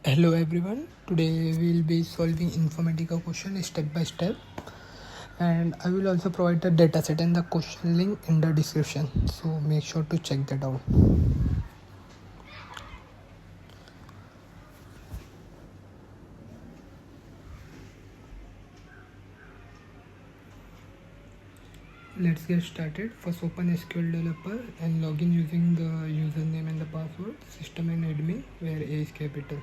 Hello everyone, today we will be solving Informatica question step by step, and I will also provide the dataset and the question link in the description, so make sure to check that out. Let's get started. First open SQL developer and log in using the username and the password, system and admin where A is capital.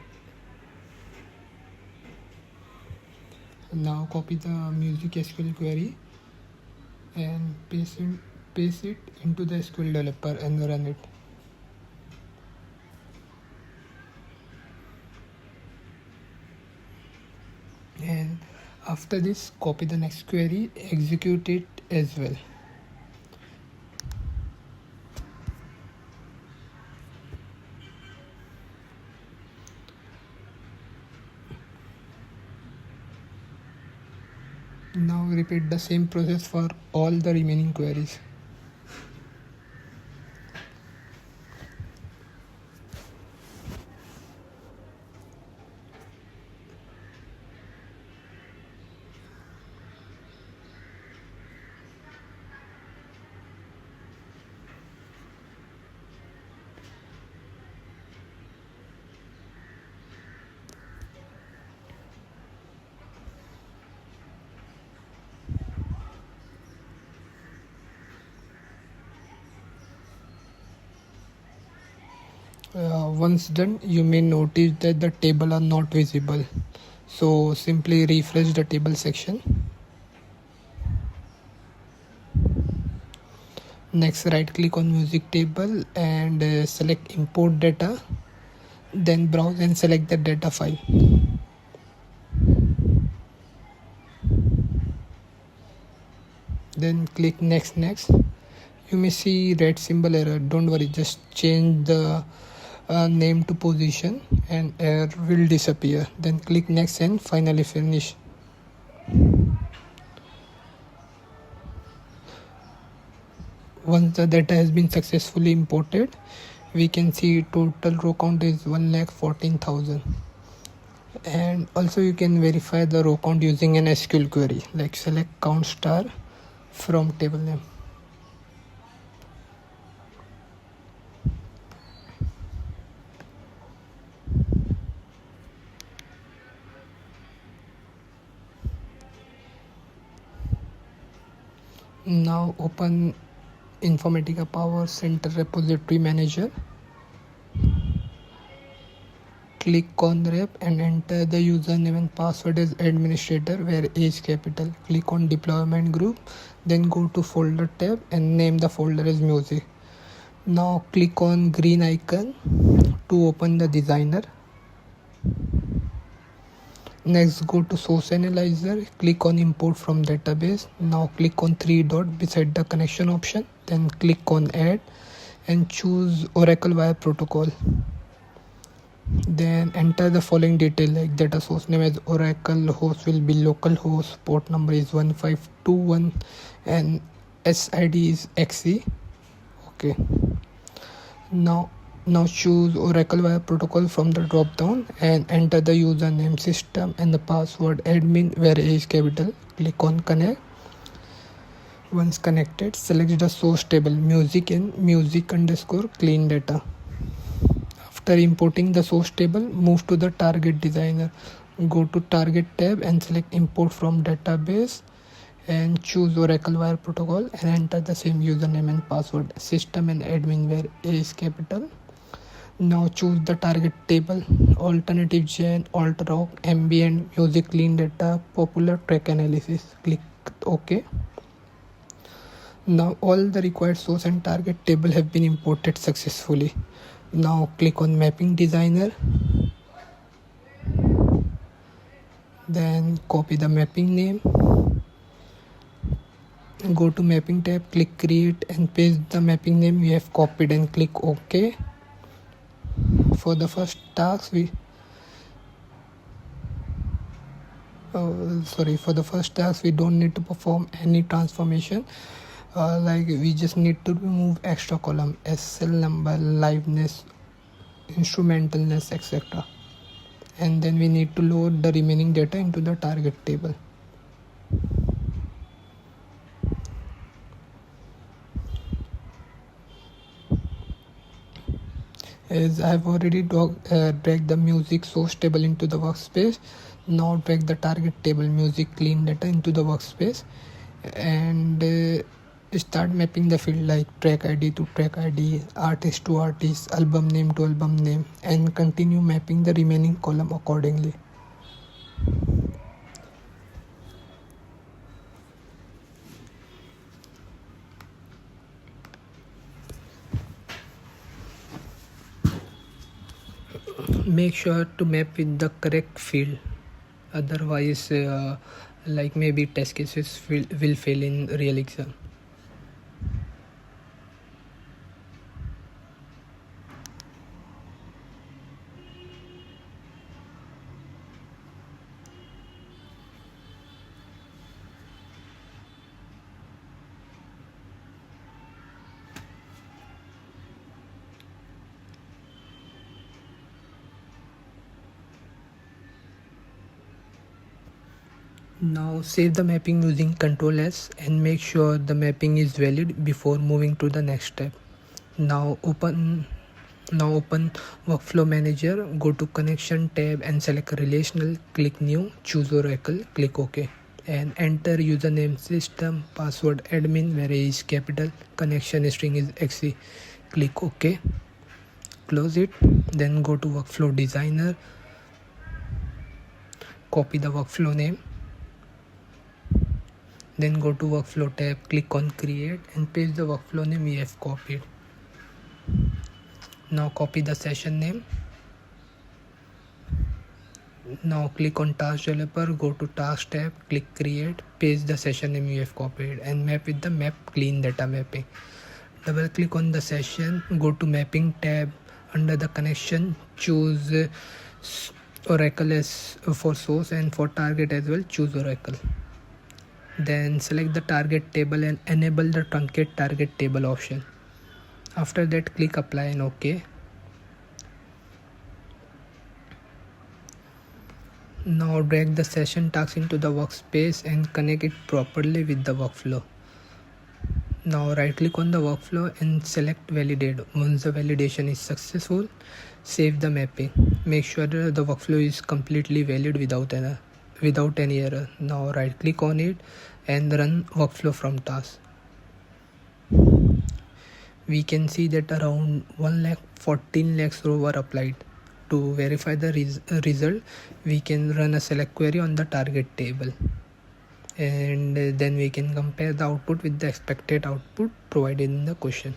Now copy the music SQL query and paste it into the SQL developer and run it. And after this, copy the next query, execute it as well. Now repeat the same process for all the remaining queries. Once done, you may notice that the table are not visible. So simply refresh the table section. Next, right click on music table and select import data. Then browse and select the data file. Then click next. You may see red symbol error. Don't worry, just change the name to position and error will disappear. Then click next and finally finish. Once the data has been successfully imported, we can see total row count is 1,14,000. And also you can verify the row count using an SQL query, like select count star from table name. Now open Informatica Power Center Repository Manager. Click on rep and enter the username and password as administrator where A is capital. Click on deployment group, then go to folder tab and name the folder as music. Now click on green icon to open the designer. Next, go to source analyzer, click on import from database. Now click on three dot beside the connection option, then click on add and choose Oracle via protocol. Then enter the following detail like data source name as Oracle, host will be localhost, port number is 1521 and SID is XE. Okay. Now choose Oracle via protocol from the drop down and enter the username, system and the password admin where A is capital. Click on connect. Once connected, select the source table music and music_clean data. After importing the source table, move to the target designer. Go to target tab and select import from database and choose Oracle via protocol and enter the same username and password, system and admin where A is capital. Now choose the target table, alternative gen, alt rock, ambient, music clean data, popular track analysis. Click OK. Now all the required source and target table have been imported successfully. Now click on mapping designer. Then copy the mapping name. Go to mapping tab, click create and paste the mapping name we have copied and click OK. For the first task we don't need to perform any transformation, like we just need to remove extra column, SL number, liveness, instrumentalness, etc. and then we need to load the remaining data into the target table. As I have already dragged the music source table into the workspace, now drag the target table music clean data into the workspace and start mapping the field like track ID to track ID, artist to artist, album name to album name, and continue mapping the remaining column accordingly. Make sure to map with the correct field, otherwise like maybe test cases will fail in real exam. Now save the mapping using Ctrl S and make sure the mapping is valid before moving to the next step. Now open Workflow Manager, go to Connection tab and select Relational, click New, choose Oracle, click OK, and enter username system, password admin where A is capital, connection string is XC, click OK, close it. Then go to Workflow Designer, copy the workflow name, then go to Workflow tab, click on Create and paste the workflow name we have copied. Now copy the session name. Now click on Task Developer, go to Task tab, click Create, paste the session name you have copied and map with the Map Clean Data Mapping. Double click on the session, go to Mapping tab, under the connection choose Oracle as for source and for target as well choose Oracle. Then select the target table and enable the truncate target table option. After that click apply and OK. Now drag the session task into the workspace and connect it properly with the workflow. Now right click on the workflow and select validate. Once the validation is successful, save the mapping. Make sure that the workflow is completely valid without any error. Now right click on it and run workflow from task. We can see that around 1,14 lakhs rows were applied. To verify the result, we can run a select query on the target table and then we can compare the output with the expected output provided in the question.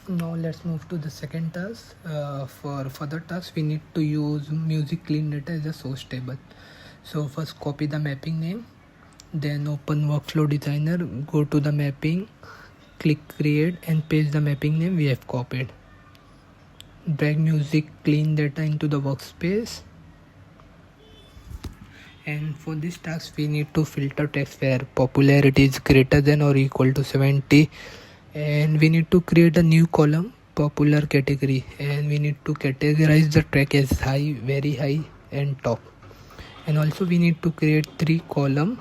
Now let's move to the second task. For further task, we need to use music clean data as a source table. So first copy the mapping name, then open Workflow Designer, go to the mapping, click Create and paste the mapping name we have copied. Drag music clean data into the workspace. And for this task, we need to filter text where popularity is greater than or equal to 70. And we need to create a new column, popular category, and we need to categorize the track as high, very high and top. And also we need to create 3 columns,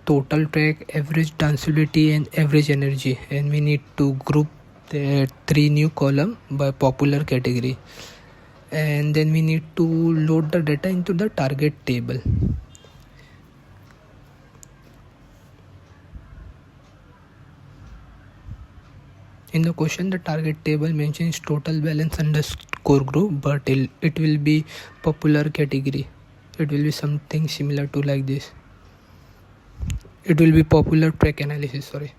total track, average danceability and average energy, and we need to group the 3 new columns by popular category. And then we need to load the data into the target table. In the question, the target table mentions total balance underscore group, but it will be popular category. It will be something similar to like this. It will be popular track analysis, sorry.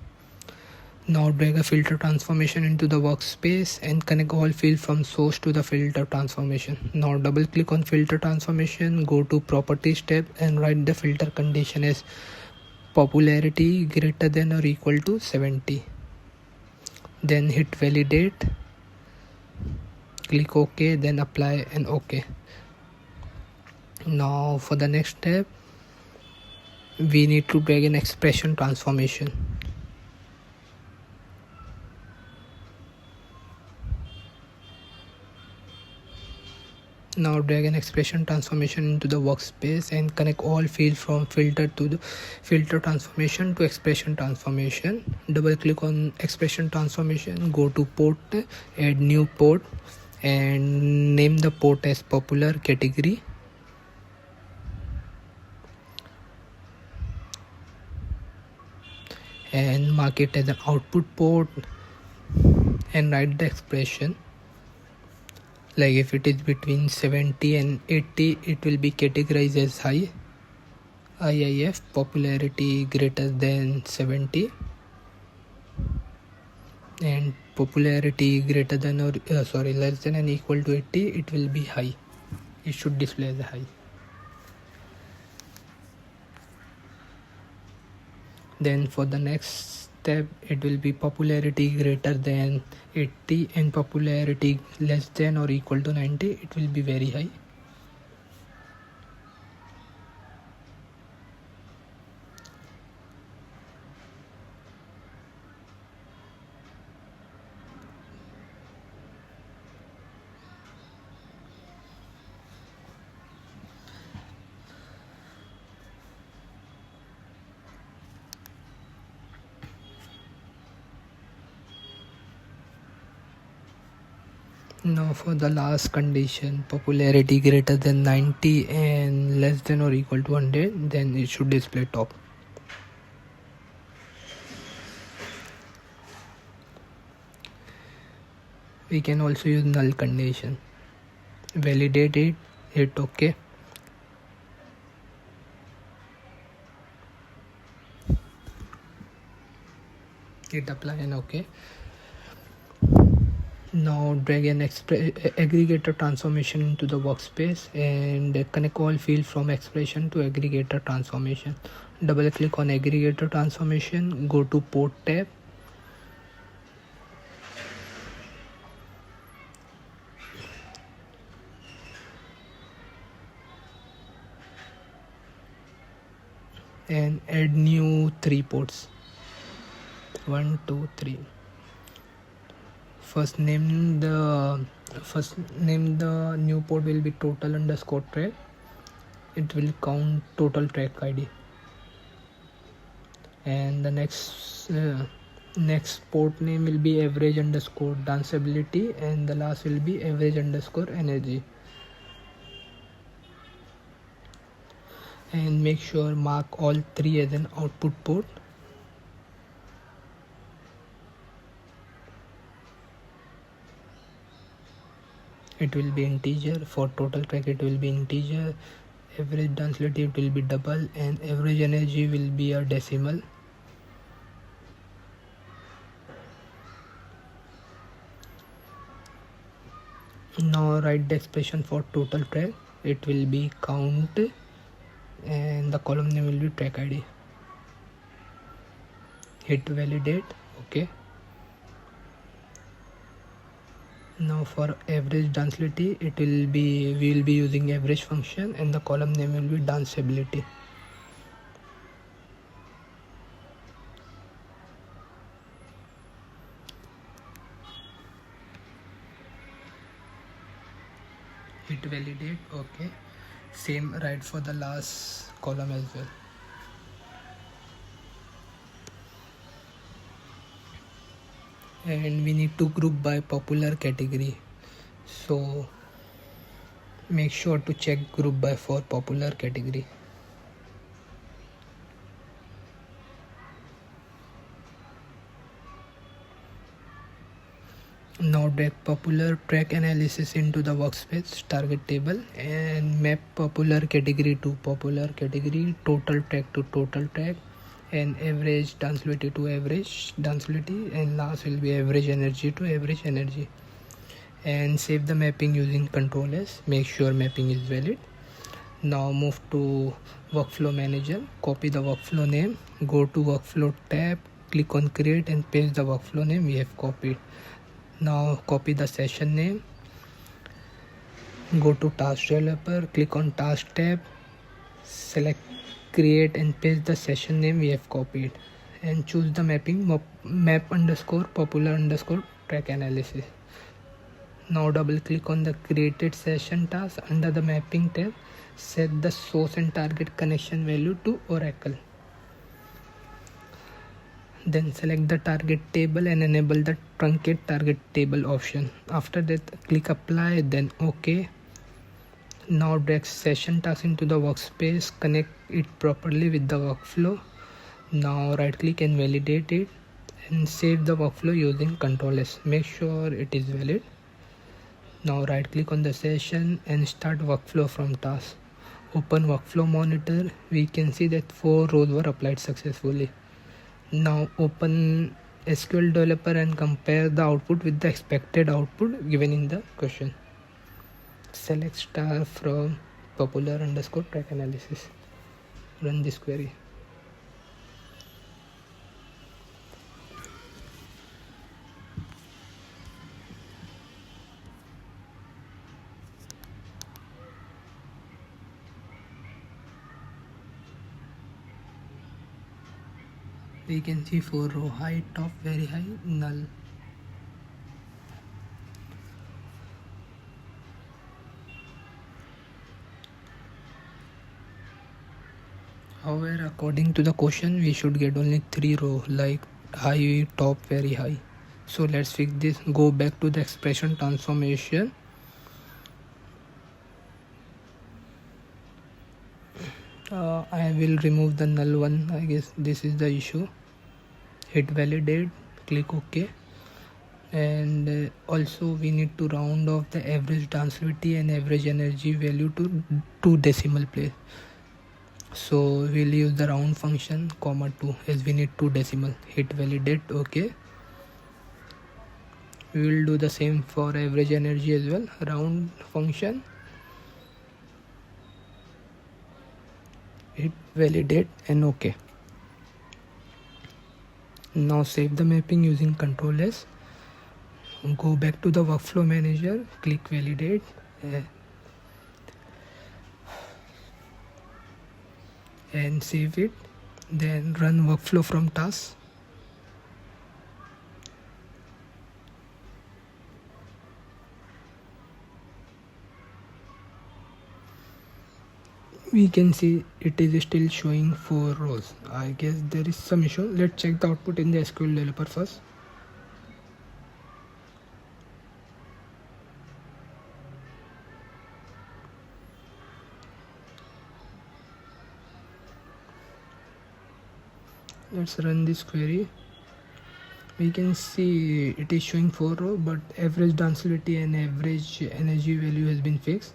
Now drag a filter transformation into the workspace and connect all fields from source to the filter transformation. Now double click on filter transformation, go to properties tab and write the filter condition as popularity greater than or equal to 70. Then hit validate, click OK, then apply and OK. Now for the next step, we need to drag an expression transformation. Now drag an expression transformation into the workspace and connect all fields from filter to the filter transformation to expression transformation. Double click on expression transformation, go to port, add new port and name the port as popular category. And mark it as an output port and write the expression. Like if it is between 70 and 80, it will be categorized as high. IIF, popularity greater than 70, and popularity greater than or less than and equal to 80, it will be high. It should display as high. Then for the next step, it will be popularity greater than 80 and popularity less than or equal to 90. It will be very high. Now for the last condition, popularity greater than 90 and less than or equal to 100, then it should display top. We can also use null condition. Validate it, hit OK. Hit apply and OK. Now drag an aggregator transformation into the workspace and connect all fields from expression to aggregator transformation. Double click on aggregator transformation, go to port tab. And add new 3 ports. 1, 2, 3. First name the new port will be total underscore track. It will count total track ID. And the next port name will be average underscore danceability, and the last will be average underscore energy. And make sure mark all 3 as an output port. It will be integer. For total track it will be integer, average danceability it will be double, and average energy will be a decimal. Now write the expression for total track. It will be count and the column name will be track ID. Hit validate, OK. Now for average danceability, we will be using average function and the column name will be danceability. Hit validate, OK. Same write for the last column as well. And we need to group by popular category, so make sure to check group by for popular category. Now drag popular track analysis into the workspace target table and map popular category to popular category, total track to total track, and average density to average density, and last will be average energy to average energy. And save the mapping using Control S. Make sure mapping is valid. Now move to workflow manager, copy the workflow name, go to workflow tab, click on create and paste the workflow name we have copied. Now copy the session name, go to task developer, click on task tab, select create and paste the session name we have copied, and choose the mapping map underscore popular underscore track analysis. Now double click on the created session task under the mapping tab. Set the source and target connection value to Oracle. Then select the target table and enable the truncate target table option. After that, click apply, then OK. Now drag session task into the workspace, connect it properly with the workflow. Now right click and validate it and save the workflow using Control S. Make sure it is valid. Now right click on the session and start workflow from task. Open workflow monitor. We can see that 4 rows were applied successfully. Now open SQL developer and compare the output with the expected output given in the question. Select star from popular underscore track analysis. Run this query. We can see 4 row high, top, very high, null. However, according to the question, we should get only 3 row like high, top, very high. So let's fix this. Go back to the expression transformation. I will remove the null one. I guess this is the issue. Hit validate, click OK. And also we need to round off the average density and average energy value to 2 decimal place. So we'll use the round function, comma 2, as we need 2 decimal. Hit validate, OK. We will do the same for average energy as well. Round function, hit validate and OK. Now save the mapping using Control S. Go back to the workflow manager, click validate. And save it. Then run workflow from task. We can see it is still showing 4 rows. I guess there is some issue. Let's check the output in the SQL developer first. Let's run this query. We can see it is showing 4 rows, but average density and average energy value has been fixed.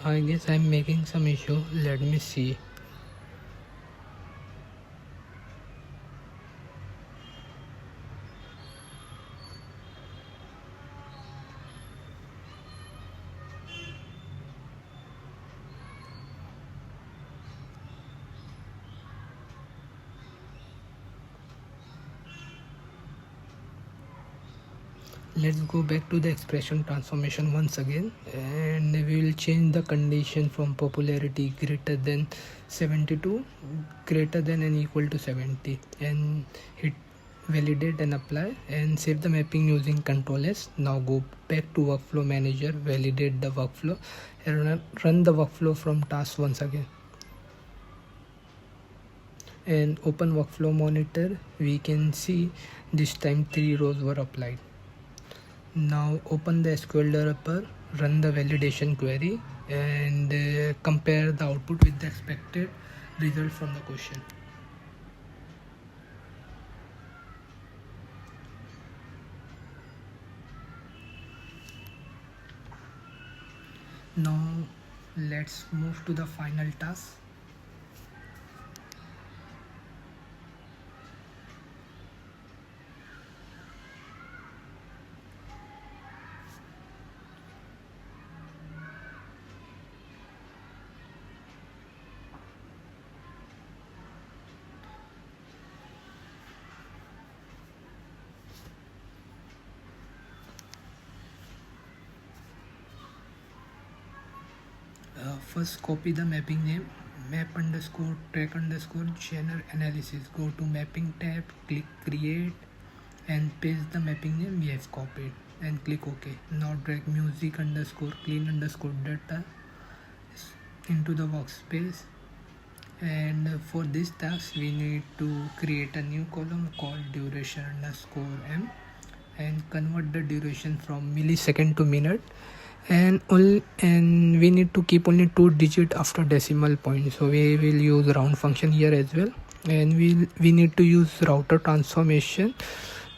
I guess I'm making some issue. Let me see. Let's go back to the expression transformation once again, and we will change the condition from popularity greater than 72 greater than and equal to 70, and hit validate and apply and save the mapping using Control S. Now go back to workflow manager, validate the workflow and run the workflow from task once again. And open workflow monitor. We can see this time 3 rows were applied. Now open the SQL developer, run the validation query and compare the output with the expected result from the question. Now let's move to the final task. First copy the mapping name, map underscore track underscore genre analysis. Go to mapping tab, click create and paste the mapping name we have copied and click OK. Now drag music underscore clean underscore data into the workspace, and for this task we need to create a new column called duration underscore m and convert the duration from millisecond to minute, and we need to keep only 2 digits after decimal point, so we will use round function here as well. And we need to use router transformation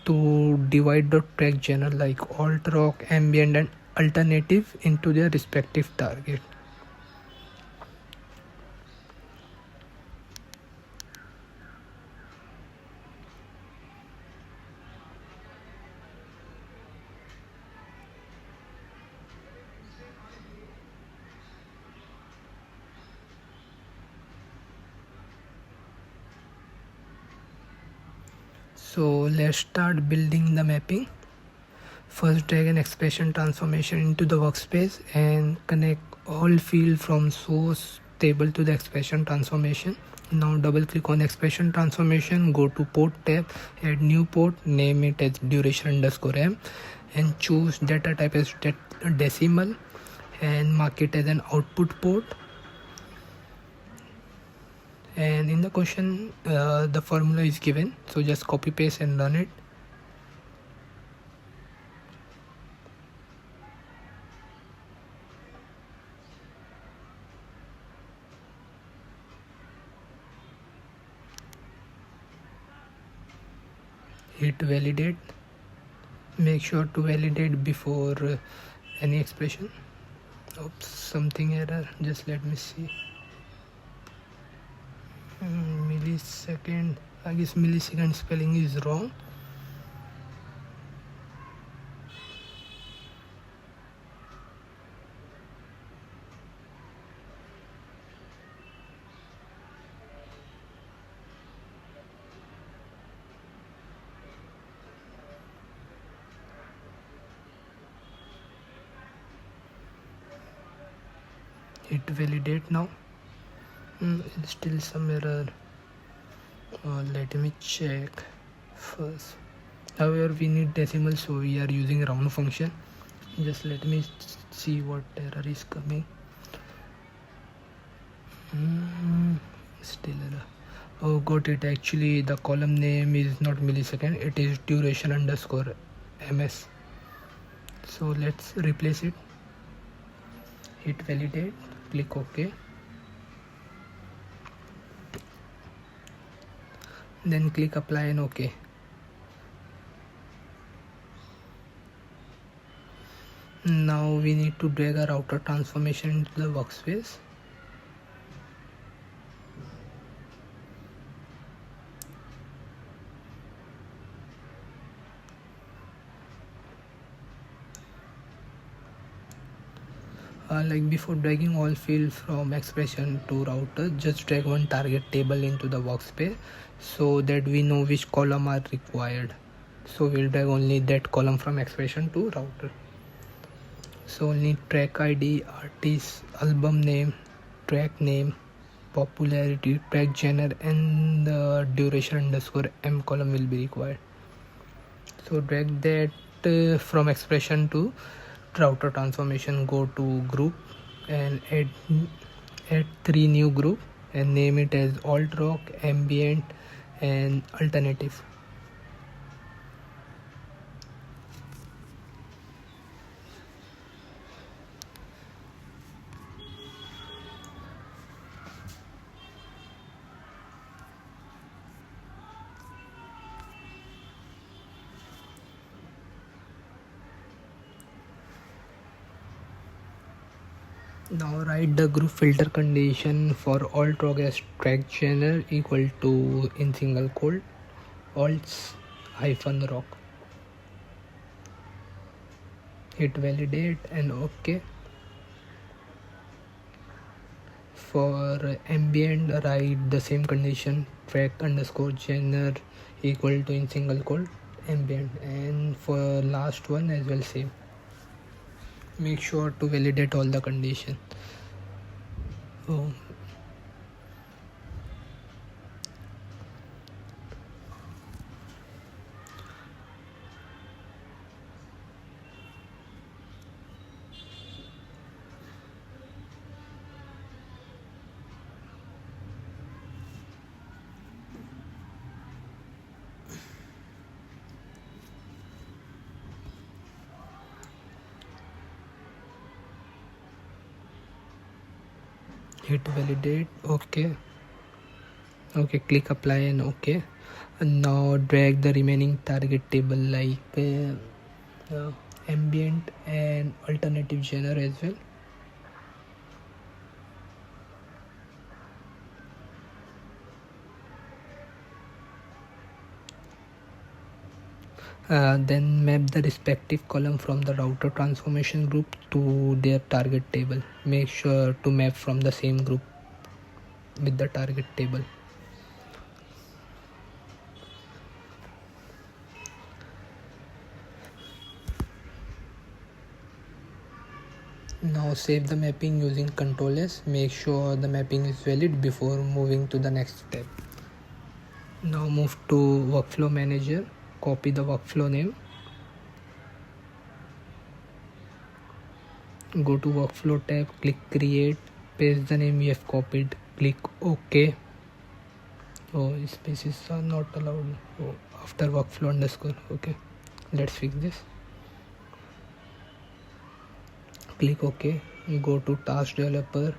to divide the track genre like alt rock, ambient and alternative into their respective target. So let's start building the mapping. First drag an expression transformation into the workspace and connect all fields from source table to the expression transformation. Now double click on expression transformation, go to port tab, add new port, name it as duration underscore m and choose data type as decimal and mark it as an output port. And in the question the formula is given, so just copy paste and run it. Hit validate. Make sure to validate before any expression. Oops, something error, just let me see. Millisecond, I guess millisecond spelling is wrong. Hit validate now. Still some error. Let me check first. However, we need decimal, so we are using round function. Just let me see what error is coming. Still error. Oh, got it. Actually the column name is not millisecond, it is duration underscore ms. So let's replace it. Hit validate, click OK, then click apply and OK. Now we need to drag a router transformation into the workspace. Like before dragging all fields from expression to router, just drag one target table into the workspace so that we know which column are required. So we'll drag only that column from expression to router. So only track ID, artist, album name, track name, popularity, track genre and the duration underscore m column will be required. So drag that from expression to router transformation, go to group and add 3 new group and name it as alt rock, ambient and alternative. Now write the group filter condition for alt rock as track genre equal to in single quote alts hyphen rock. Hit validate and OK. For ambient, write the same condition track underscore genre equal to in single quote ambient, and for last one as well same. Make sure to validate all the condition. Hit validate. OK. Click apply and OK. And now drag the remaining target table like ambient and alternative genre as well. Then map the respective column from the router transformation group to their target table. Make sure to map from the same group with the target table. Now save the mapping using Ctrl S. Make sure the mapping is valid before moving to the next step. Now move to workflow manager. Copy the workflow name. Go to workflow tab, click create, paste the name you have copied, click OK. Spaces are not allowed after workflow underscore. Okay, let's fix this. Click OK. Go to task developer,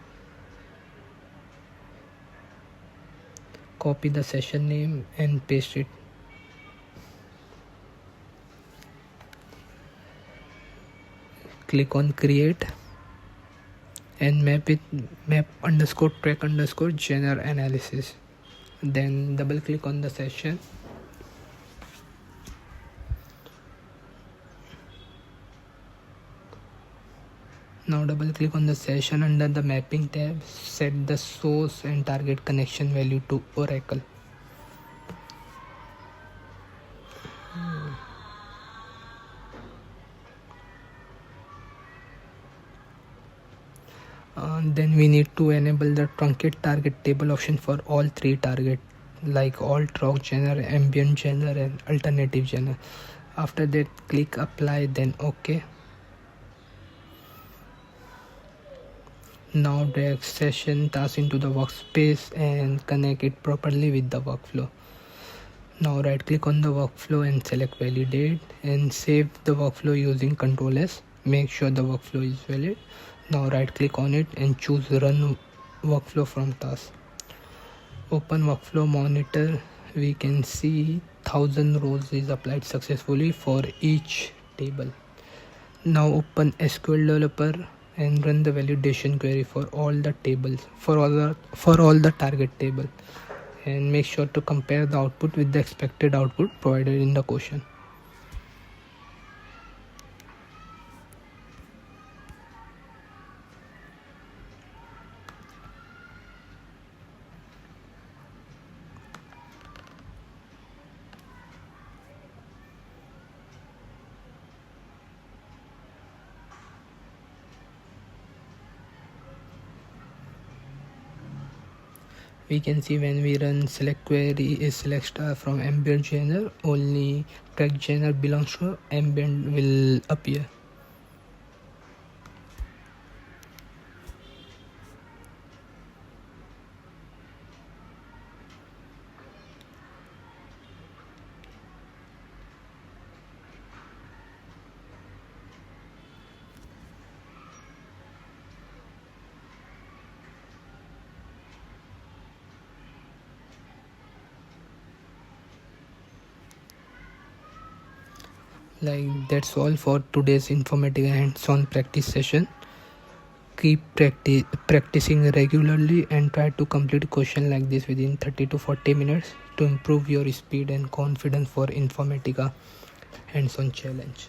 copy the session name and paste it. Click on create and map underscore track underscore genre analysis. Then double click on the session. Now double click on the session under the mapping tab. Set the source and target connection value to Oracle. Then we need to enable the truncate target table option for all three targets like alt rock genre, ambient genre and alternative genre. After that click apply, then OK. Now drag session task into the workspace and connect it properly with the workflow. Now right click on the workflow and select validate and save the workflow using Ctrl S. Make sure the workflow is valid. Now right click on it and choose run workflow from task. Open workflow monitor. We can see 1000 rows is applied successfully for each table. Now open SQL developer and run the validation query for all the tables, for all the target table, and make sure to compare the output with the expected output provided in the question. We can see when we run select query is select star from ambient genre, only track genre belongs to ambient will appear. Like that's all for today's Informatica hands-on practice session. keep practicing regularly and try to complete question like this within 30 to 40 minutes to improve your speed and confidence for Informatica hands-on challenge.